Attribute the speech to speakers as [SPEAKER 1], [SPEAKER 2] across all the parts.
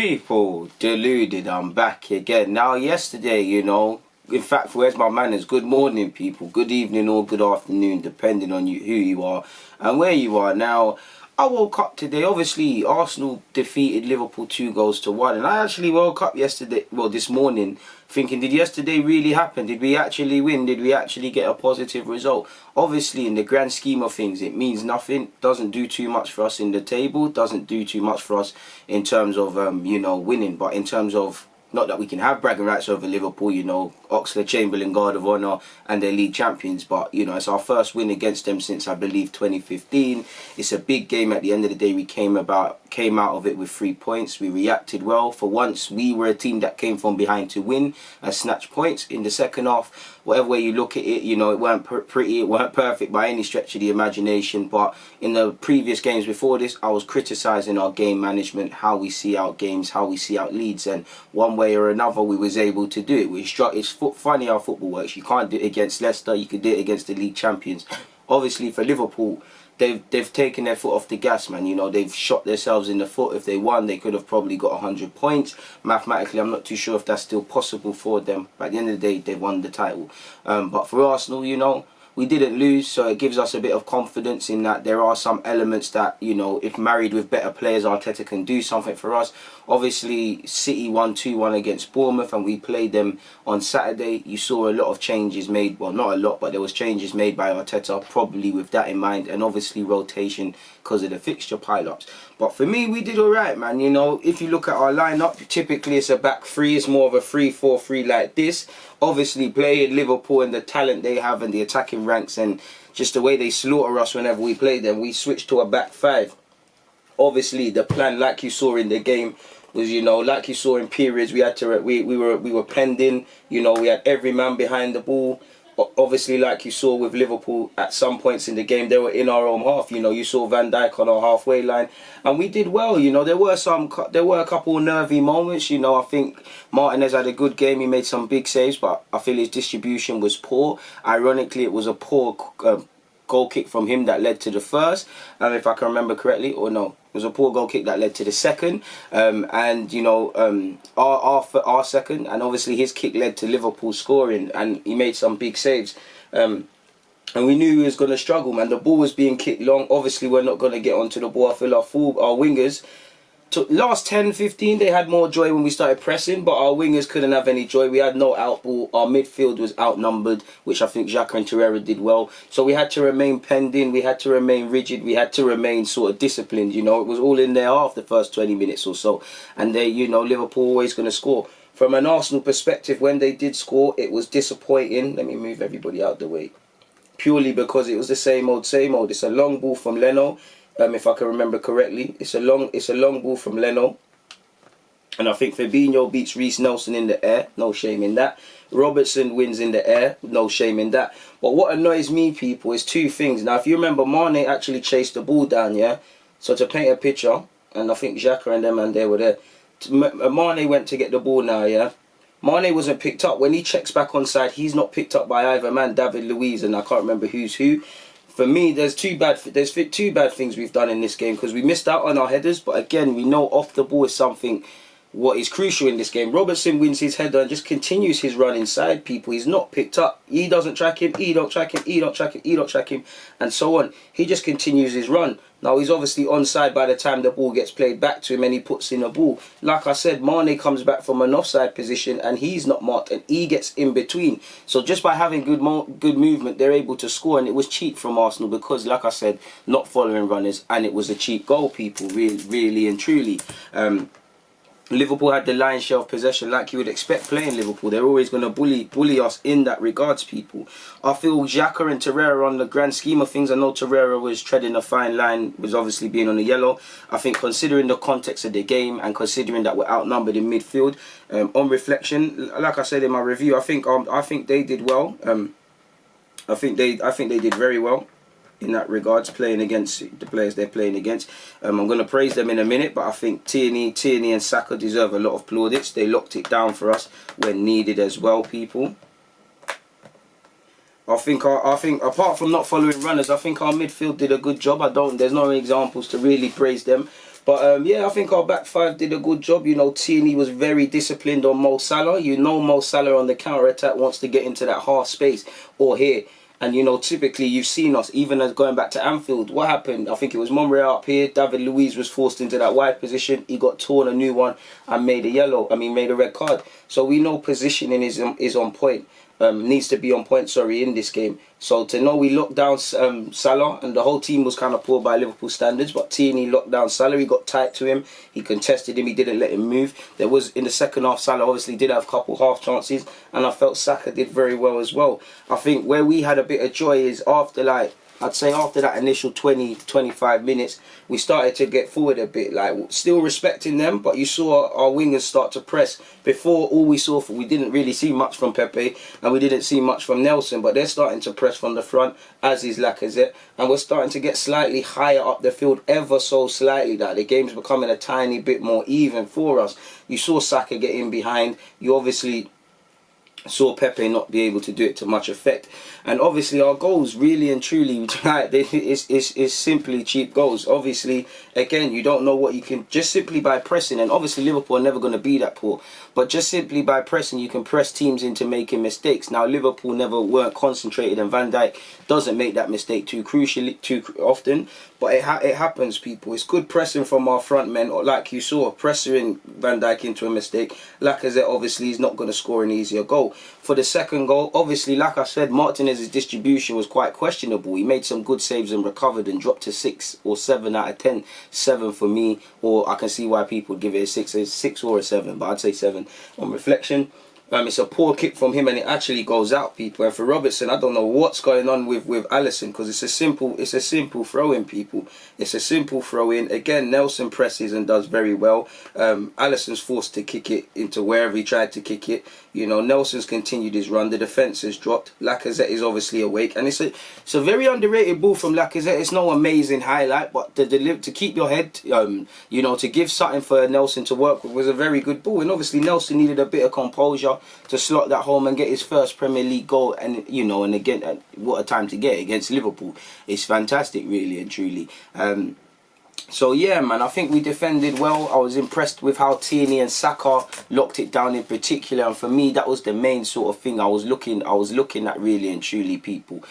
[SPEAKER 1] People, deluded, I'm back again. Now, yesterday, in fact, where's my manners? Good morning, people. Good evening or good afternoon, depending on who you are and where you are. Now, I woke up today. Obviously, Arsenal defeated Liverpool 2-1, and I actually woke up yesterday, this morning, thinking, did yesterday really happen? Did we actually win? Did we actually get a positive result? Obviously, in the grand scheme of things, it means nothing. Doesn't do too much for us in the table. Doesn't do too much for us in terms of, winning. But in terms of, not that we can have bragging rights over Liverpool, Oxlade-Chamberlain, Guard of Honour, and they're league champions. But, it's our first win against them since, I believe, 2015. It's a big game. At the end of the day, we came out of it with 3 points. We reacted well. For once, we were a team that came from behind to win and snatch points. In the second half, whatever way you look at it, it weren't pretty, it weren't perfect by any stretch of the imagination. But in the previous games before this, I was criticising our game management, how we see out games, how we see out leads, and one way or another we was able to do it. It's funny how football works. You can't do it against Leicester, you could do it against the league champions. Obviously for Liverpool, they've taken their foot off the gas, man. They've shot themselves in the foot. If they won, they could have probably got 100 points. Mathematically, I'm not too sure if that's still possible for them. But at the end of the day, they won the title. But for Arsenal, we didn't lose, so it gives us a bit of confidence in that there are some elements that, if married with better players, Arteta can do something for us. Obviously, City won 2-1 against Bournemouth, and we played them on Saturday. You saw a lot of changes made, well, not a lot, but there was changes made by Arteta, probably with that in mind, and obviously rotation because of the fixture pile-ups. But for me, we did alright, man. If you look at our lineup, typically it's a back three. It's more of a 3-4-3 like this. Obviously, playing Liverpool and the talent they have and the attacking ranks and just the way they slaughter us whenever we play them, we switched to a back five. Obviously, the plan, like you saw in the game, was, like you saw in periods, we had to we were penned in. We had every man behind the ball. Obviously, like you saw with Liverpool, at some points in the game, they were in our own half. You saw Van Dijk on our halfway line, and we did well. There were a couple of nervy moments. I think Martinez had a good game. He made some big saves, but I feel his distribution was poor. Ironically, it was a poor goal kick from him that led to the first, if I can remember correctly, or no, it was a poor goal kick that led to the second, our second, and obviously his kick led to Liverpool scoring, and he made some big saves, and we knew he was going to struggle, man. The ball was being kicked long. Obviously we're not going to get onto the ball. I feel our wingers, last 10-15, they had more joy when we started pressing, but our wingers couldn't have any joy. We had no outball. Our midfield was outnumbered, which I think Xhaka and Torreira did well. So we had to remain penned in. We had to remain rigid. We had to remain sort of disciplined. It was all in their half the first 20 minutes or so. And Liverpool always going to score. From an Arsenal perspective, when they did score, it was disappointing. Let me move everybody out the way. Purely because it was the same old, same old. It's a long ball from Leno. If I can remember correctly, it's a long ball from Leno, and I think Fabinho beats Reece Nelson in the air. No shame in that. Robertson wins in the air. No shame in that. But what annoys me, people, is two things. Now, if you remember, Mane actually chased the ball down, yeah. So to paint a picture, and I think Xhaka and them and they were there. Mane went to get the ball now, yeah. Mane wasn't picked up. When he checks back on side, he's not picked up by either man, David Luiz, and I can't remember who's who. For me, there's two bad things we've done in this game, because we missed out on our headers. But again, we know off the ball is something what is crucial in this game. Robertson wins his header and just continues his run inside people. He's not picked up. He doesn't track him. He don't track him. He don't track him. He don't track him, and so on. He just continues his run. Now he's obviously onside by the time the ball gets played back to him and he puts in a ball. Like I said, Mane comes back from an offside position and he's not marked and he gets in between. So just by having good movement, they're able to score, and it was cheap from Arsenal because, like I said, not following runners, and it was a cheap goal, people, really and truly. Liverpool had the lion's share of possession, like you would expect playing Liverpool. They're always going to bully us in that regards, people. I feel Xhaka and Torreira, on the grand scheme of things, I know Torreira was treading a fine line, was obviously being on the yellow. I think considering the context of the game and considering that we're outnumbered in midfield, on reflection, like I said in my review, I think they did well. I think they did very well in that regards, playing against the players they're playing against. I'm going to praise them in a minute, but I think Tierney and Saka deserve a lot of plaudits. They locked it down for us when needed as well, people. I think apart from not following runners, I think our midfield did a good job. There's no examples to really praise them. But yeah, I think our back five did a good job. You know, Tierney was very disciplined on Mo Salah. You know, Mo Salah on the counter attack wants to get into that half space or here. And you know, typically you've seen us, even as going back to Anfield, what happened? I think it was Monreal up here. David Luiz was forced into that wide position. He got torn a new one and made a red card. So we know positioning is on point. Needs to be on point, sorry, in this game. So to know we locked down Salah, and the whole team was kind of poor by Liverpool standards, but Tierney locked down Salah. He got tight to him. He contested him. He didn't let him move. There was, in the second half, Salah obviously did have a couple half chances, and I felt Saka did very well as well. I think where we had a bit of joy is after, like, I'd say after that initial 20-25 minutes, we started to get forward a bit, like still respecting them, but you saw our wingers start to press. Before, all we saw, we didn't really see much from Pepe, and we didn't see much from Nelson, but they're starting to press from the front, as is Lacazette, and we're starting to get slightly higher up the field, ever so slightly, that the game's becoming a tiny bit more even for us. You saw Saka get in behind. You obviously saw Pepe not be able to do it to much effect, and obviously our goals really and truly is simply cheap goals. Obviously, again, you don't know what you can, just simply by pressing, and obviously Liverpool are never going to be that poor, but just simply by pressing you can press teams into making mistakes. Now Liverpool never weren't concentrated, and Van Dijk doesn't make that mistake too often, but it happens, people. It's good pressing from our front men, or like you saw, pressuring Van Dijk into a mistake. Lacazette obviously is not going to score an easier goal. For the second goal, obviously, like I said, Martinez's distribution was quite questionable. He made some good saves and recovered and dropped to 6 or 7 out of 10. 7 for me, or I can see why people give it a 6 or a 7, but I'd say 7 on reflection. It's a poor kick from him, and it actually goes out, people. And for Robertson, I don't know what's going on with Alisson, because it's a simple throw in, people. It's a simple throw in. Again, Nelson presses and does very well. Alisson's forced to kick it into wherever he tried to kick it. You know, Nelson's continued his run. The defence has dropped. Lacazette is obviously awake, and it's a very underrated ball from Lacazette. It's no amazing highlight, but to keep your head, you know, to give something for Nelson to work with was a very good ball. And obviously Nelson needed a bit of composure to slot that home and get his first Premier League goal. And you know, and again, what a time to get against Liverpool. It's fantastic, really and truly. So yeah, man, I think we defended well. I was impressed with how Tierney and Saka locked it down in particular, and for me that was the main sort of thing I was looking at, really and truly, people,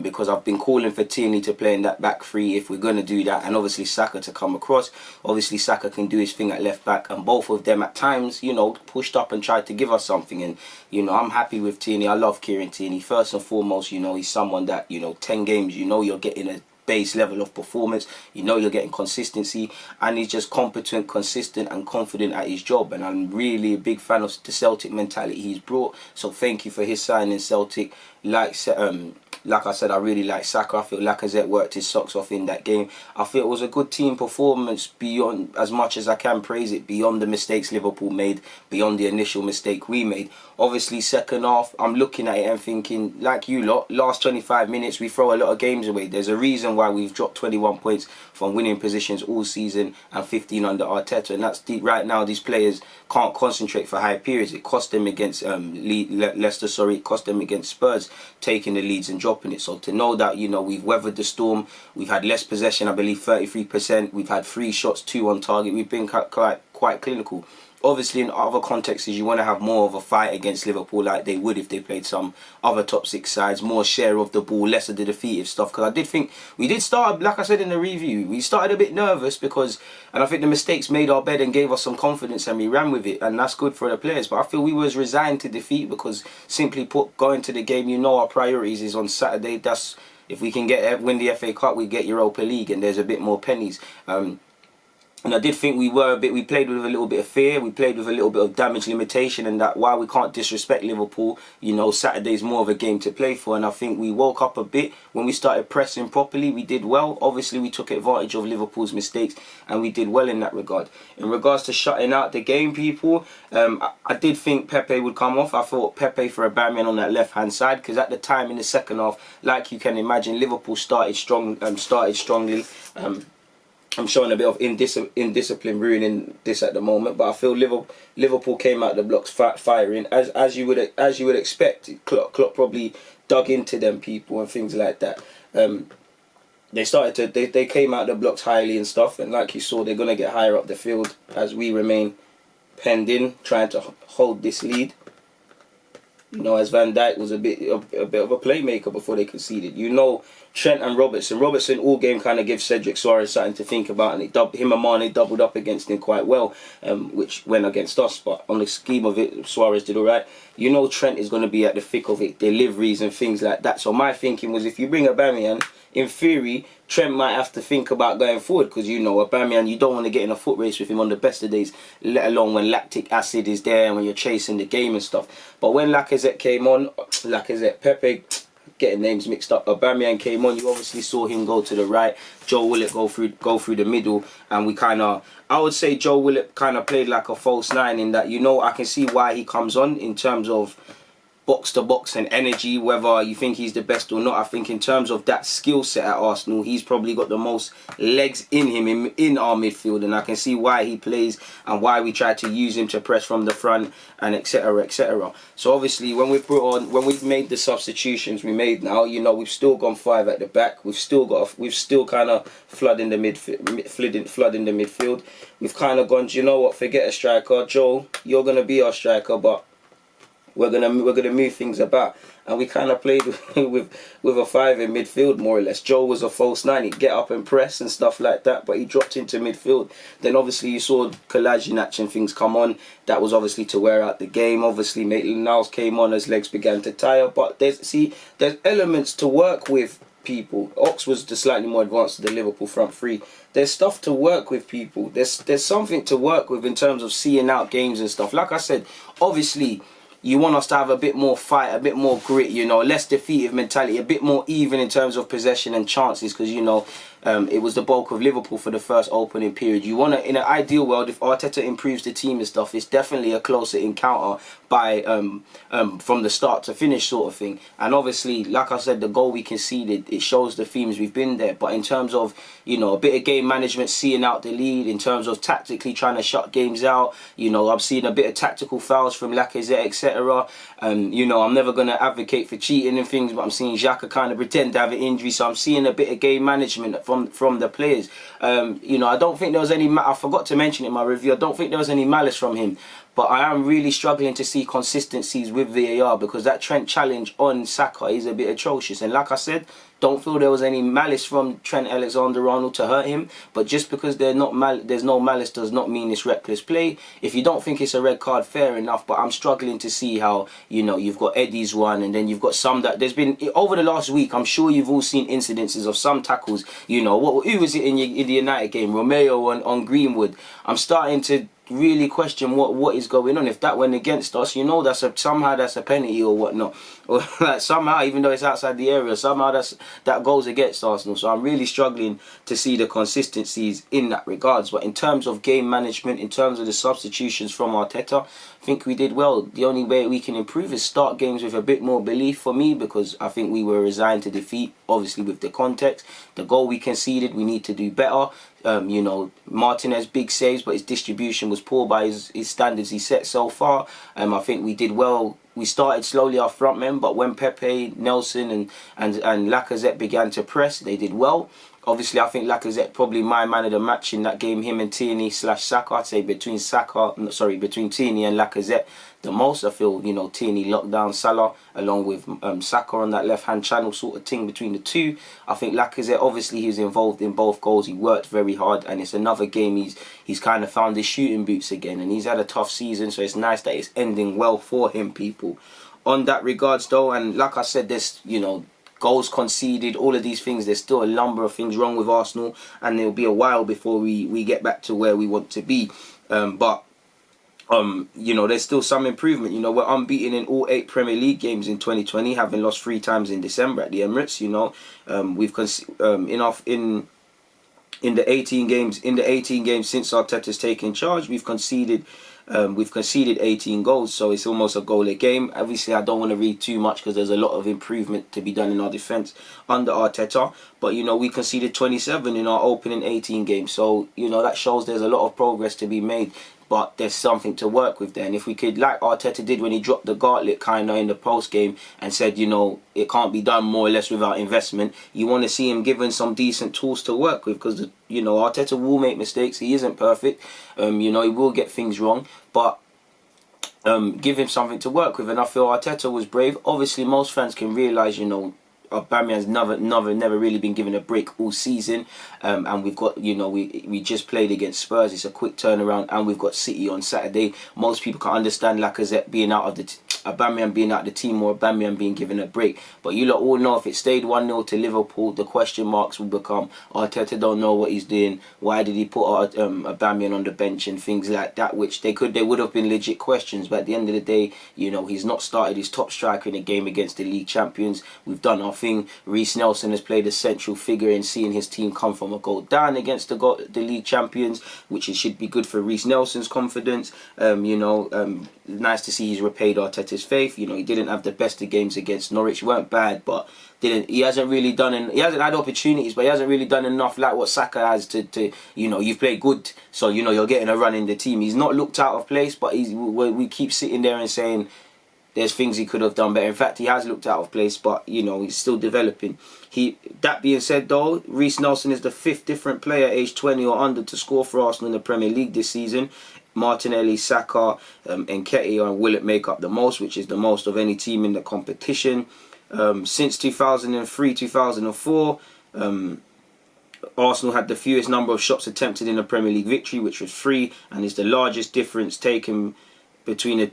[SPEAKER 1] because I've been calling for Tierney to play in that back three if we're going to do that, and obviously Saka to come across. Obviously Saka can do his thing at left back, and both of them at times, you know, pushed up and tried to give us something. And you know, I'm happy with Tierney. I love Kieran Tierney. First and foremost, you know, he's someone that, you know, 10 games, you know, you're getting a base level of performance, you know, you're getting consistency, and he's just competent, consistent and confident at his job. And I'm really a big fan of the Celtic mentality he's brought, so thank you for his signing, Celtic. Like I said, I really like Saka. I feel Lacazette worked his socks off in that game. I feel it was a good team performance, beyond, as much as I can praise it, beyond the mistakes Liverpool made, beyond the initial mistake we made. Obviously, second half, I'm looking at it and thinking, like you lot, last 25 minutes, we throw a lot of games away. There's a reason why we've dropped 21 points from winning positions all season and 15 under Arteta. And that's right now, these players can't concentrate for high periods. It cost them against Leicester, it cost them against Spurs, taking the leads and dropping it. So to know that, you know, we've weathered the storm, we've had less possession, I believe 33%, we've had 3 shots, 2 on target, we've been quite clinical. Obviously, in other contexts, you want to have more of a fight against Liverpool, like they would if they played some other top 6 sides, more share of the ball, less of the defeative stuff. Because I did think we did start, like I said in the review, we started a bit nervous because, and I think the mistakes made our bed and gave us some confidence, and we ran with it, and that's good for the players. But I feel we was resigned to defeat, because simply put, going to the game, you know, our priorities is on Saturday. That's, if we can win the FA Cup, we get Europa League, and there's a bit more pennies. And I did think we played with a little bit of fear, we played with a little bit of damage limitation, and that while we can't disrespect Liverpool, you know, Saturday's more of a game to play for. And I think we woke up a bit when we started pressing properly. We did well. Obviously, we took advantage of Liverpool's mistakes, and we did well in that regard. In regards to shutting out the game, people, I did think Pepe would come off. I thought Pepe for Aubameyang on that left-hand side, because at the time in the second half, like you can imagine, Liverpool started strongly. I'm showing a bit of indiscipline ruining this at the moment, but I feel Liverpool came out the blocks firing as you would expect. Klopp probably dug into them, people, and things like that. they came out the blocks highly and stuff, and like you saw, they're gonna get higher up the field as we remain penned in, trying to hold this lead. You know, as Van Dijk was a bit of a playmaker before they conceded. You know, Trent and Robertson all game kind of gives Cedric Suarez something to think about, and him and Mane doubled up against him quite well, which went against us. But on the scheme of it, Suarez did all right. You know, Trent is going to be at the thick of it, deliveries and things like that. So my thinking was, if you bring Aubameyang, in theory, Trent might have to think about going forward, because you know, Aubameyang, you don't want to get in a foot race with him on the best of days, let alone when lactic acid is there and when you're chasing the game and stuff. But when Lacazette came on, Pepe, getting names mixed up, Aubameyang came on, you obviously saw him go to the right, Joe Willock go through the middle, and we kind of, I would say Joe Willock kind of played like a false nine, in that, you know, I can see why he comes on in terms of box to box and energy, whether you think he's the best or not. I think in terms of that skill set at Arsenal, he's probably got the most legs in him in our midfield, and I can see why he plays and why we try to use him to press from the front and etc, etc. So obviously when we've made the substitutions we made now, you know, we've still gone 5 at the back, we've still kind of flooding the midfield. We've kind of gone, do you know what, forget a striker, Joe, you're gonna be our striker, but we're gonna move things about, and we kind of played with a 5 in midfield more or less. Joe was a false 9, he'd get up and press and stuff like that, but he dropped into midfield. Then obviously you saw Kolasinac and things come on. That was obviously to wear out the game. Obviously Maitland-Niles came on as legs began to tire, but there's elements to work with. People, Ox was the slightly more advanced to the Liverpool front three. There's stuff to work with, people. There's something to work with in terms of seeing out games and stuff. Like I said, obviously you want us to have a bit more fight, a bit more grit, you know, less defeative mentality, a bit more even in terms of possession and chances, because, you know, it was the bulk of Liverpool for the first opening period. You want to, in an ideal world, if Arteta improves the team and stuff, it's definitely a closer encounter by from the start to finish sort of thing. And obviously, like I said, the goal we conceded, it shows the themes we've been there. But in terms of, you know, a bit of game management, seeing out the lead, in terms of tactically trying to shut games out, you know, I've seen a bit of tactical fouls from Lacazette, etc. You know, I'm never going to advocate for cheating and things, but I'm seeing Xhaka kind of pretend to have an injury, so I'm seeing a bit of game management from the players. You know, I don't think there was any, I forgot to mention in my review, I don't think there was any malice from him, but I am really struggling to see consistencies with VAR, because that Trent challenge on Saka is a bit atrocious. And like I said, don't feel there was any malice from Trent Alexander-Arnold to hurt him, but just because there's no malice does not mean it's reckless play. If you don't think it's a red card, fair enough, but I'm struggling to see how, you know, you've got Eddie's one, and then you've got some that there's been, over the last week, I'm sure you've all seen incidences of some tackles, you know, who was it in the United game, Romeo on Greenwood. I'm starting to really question what is going on. If that went against us, you know, somehow that's a penalty or whatnot, or like somehow, even though it's outside the area, somehow that goes against Arsenal. So I'm really struggling to see the consistencies in that regards. But in terms of game management, in terms of the substitutions from Arteta, I think we did well. The only way we can improve is start games with a bit more belief for me, because I think we were resigned to defeat, obviously with the context. The goal we conceded, we need to do better. You know, Martinez, big saves, but his distribution was poor by his standards he set so far. I think we did well. We started slowly our front men, but when Pepe, Nelson and Lacazette began to press, they did well. Obviously, I think Lacazette probably my man of the match in that game. Him and Tierney / Saka. I'd say between Tierney and Lacazette the most. I feel, you know, Tierney locked down Salah along with Saka on that left-hand channel sort of thing between the two. I think Lacazette, obviously, he's involved in both goals. He worked very hard, and it's another game he's kind of found his shooting boots again, and he's had a tough season, so it's nice that it's ending well for him, people. On that regards, though, and like I said, there's, you know, goals conceded, all of these things, there's still a number of things wrong with Arsenal, and it'll be a while before we get back to where we want to be. You know, there's still some improvement. You know, we're unbeaten in all 8 Premier League games in 2020, having lost 3 times in December at the Emirates. You know, we've in the 18 games since Arteta's taken charge, we've conceded 18 goals, so it's almost a goal a game. Obviously, I don't want to read too much because there's a lot of improvement to be done in our defence under Arteta. But, you know, we conceded 27 in our opening 18 games. So, you know, that shows there's a lot of progress to be made. but there's something to work with there. And if we could, like Arteta did when he dropped the gauntlet kind of in the post game and said, you know, it can't be done more or less without investment, you want to see him given some decent tools to work with, because, you know, Arteta will make mistakes. He isn't perfect. You know, he will get things wrong, but give him something to work with. And I feel Arteta was brave. Obviously, most fans can realise, you know, Aubameyang's never really been given a break all season, and we've got, you know, we just played against Spurs. It's a quick turnaround, and we've got City on Saturday. Most people can understand Lacazette being out of the Aubameyang being out of the team, or Aubameyang being given a break. But you lot all know if it stayed 1-0 to Liverpool, the question marks will become, Arteta don't know what he's doing. Why did he put Aubameyang on the bench and things like that? Which they would have been legit questions. But at the end of the day, you know, he's not started his top striker in a game against the league champions. We've done our thing. Reece Nelson has played a central figure in seeing his team come from a goal down against the league champions, which should be good for Reece Nelson's confidence. You know, nice to see he's repaid Arteta's faith. You know, he didn't have the best of games against Norwich. Weren't bad, but he hasn't really done. He hasn't had opportunities, but he hasn't really done enough like what Saka has to you know, you've played good, so you know you're getting a run in the team. He's not looked out of place, but we keep sitting there and saying there's things he could have done better. In fact, he has looked out of place, but, you know, he's still developing. That being said, though, Reece Nelson is the 5th different player aged 20 or under to score for Arsenal in the Premier League this season. Martinelli, Saka, and Nketiah will it make up the most, which is the most of any team in the competition. Since 2003-2004, Arsenal had the fewest number of shots attempted in a Premier League victory, which was 3, and is the largest difference between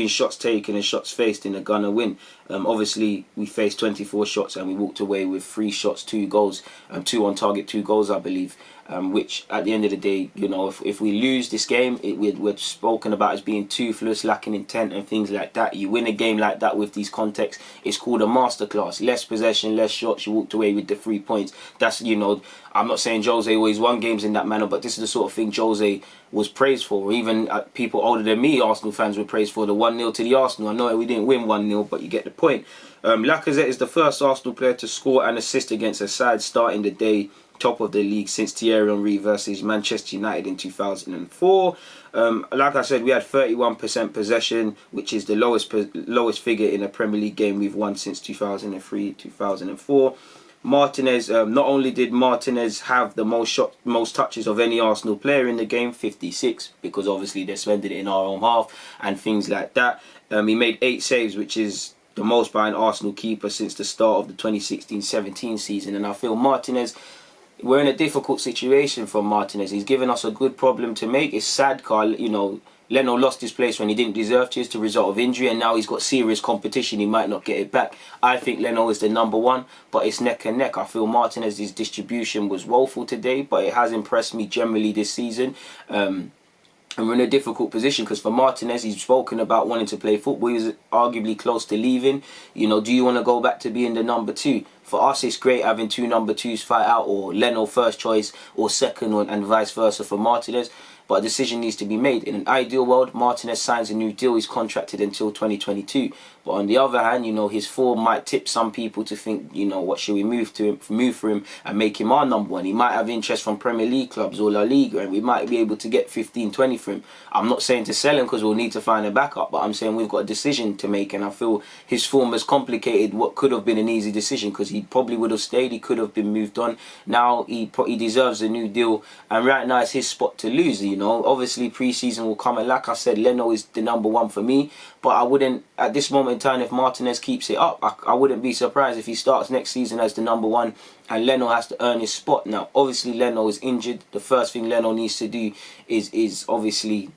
[SPEAKER 1] shots taken and shots faced in a Gunner win. Obviously, we faced 24 shots and we walked away with 3 shots, 2 goals, 2 on target, 2 goals, I believe. Which at the end of the day, you know, if we lose this game, we're spoken about as being toothless, lacking intent and things like that. You win a game like that with these contexts, it's called a masterclass. Less possession, less shots, you walked away with the 3 points. That's, you know, I'm not saying Jose always won games in that manner, but this is the sort of thing Jose was praised for. Even people older than me, Arsenal fans, were praised for the 1-0 to the Arsenal. I know we didn't win 1-0, but you get the point. Lacazette is the first Arsenal player to score and assist against a side starting the day top of the league since Thierry Henry versus Manchester United in 2004. Like I said, we had 31% possession, which is the lowest figure in a Premier League game we've won since 2003-2004. Martinez, not only did Martinez have the most touches of any Arsenal player in the game, 56, because obviously they're spending it in our own half and things like that. He made 8 saves, which is the most by an Arsenal keeper since the start of the 2016-17 season. And I feel Martinez, we're in a difficult situation for Martinez. He's given us a good problem to make. It's sad, Carl. You know, Leno lost his place when he didn't deserve to as a result of injury, and now he's got serious competition. He might not get it back. I think Leno is the number 1, but it's neck and neck. I feel Martinez's distribution was woeful today, but it has impressed me generally this season. And we're in a difficult position because for Martinez, he's spoken about wanting to play football. He was arguably close to leaving. You know, do you want to go back to being the number 2? For us, it's great having 2 number 2s fight out, or Leno first choice or second, and vice versa for Martinez. But a decision needs to be made. In an ideal world, Martinez signs a new deal. He's contracted until 2022. But on the other hand, you know, his form might tip some people to think, you know, what should we move for him and make him our number 1? He might have interest from Premier League clubs or La Liga, and we might be able to get 15, 20 for him. I'm not saying to sell him because we'll need to find a backup, but I'm saying we've got a decision to make, and I feel his form has complicated what could have been an easy decision, because he probably would have stayed. He could have been moved on. Now he deserves a new deal, and right now it's his spot to lose. You know, obviously pre-season will come, and like I said, Leno is the number 1 for me. But I wouldn't, at this moment in time, if Martinez keeps it up, I wouldn't be surprised if he starts next season as the number 1 and Leno has to earn his spot. Now, obviously, Leno is injured. The first thing Leno needs to do is obviously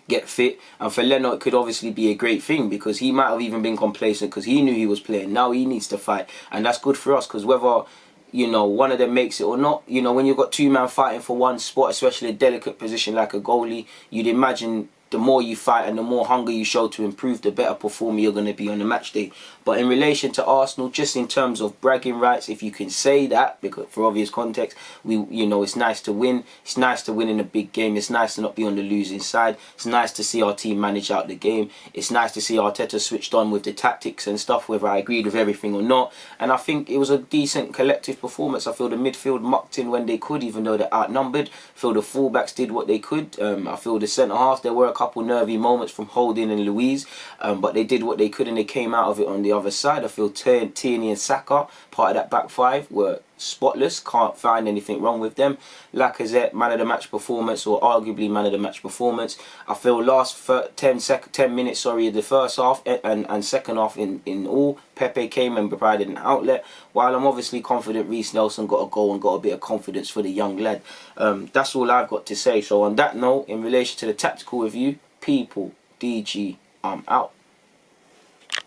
[SPEAKER 1] get fit. And for Leno, it could obviously be a great thing because he might have even been complacent because he knew he was playing. Now he needs to fight. And that's good for us because whether, you know, one of them makes it or not, you know, when you've got 2 men fighting for one spot, especially a delicate position like a goalie, you'd imagine the more you fight and the more hunger you show to improve, the better performer you're going to be on the match day. But in relation to Arsenal, just in terms of bragging rights, if you can say that, because for obvious context, it's nice to win. It's nice to win in a big game. It's nice to not be on the losing side. It's nice to see our team manage out the game. It's nice to see Arteta switched on with the tactics and stuff, whether I agreed with everything or not. And I think it was a decent collective performance. I feel the midfield mucked in when they could, even though they're outnumbered. I feel the fullbacks did what they could. I feel the centre half, there were a couple nervy moments from Holding and Louise, but they did what they could and they came out of it on the other side. I feel Tierney and Saka, part of that back five, were spotless. Can't find anything wrong with them. Lacazette, man of the match performance, or arguably man of the match performance. I feel last 10 minutes of the first half and second half in all, Pepe came and provided an outlet. While I'm obviously confident Reece Nelson got a goal and got a bit of confidence for the young lad. That's all I've got to say. So on that note, in relation to the tactical review, people, DG, I'm out.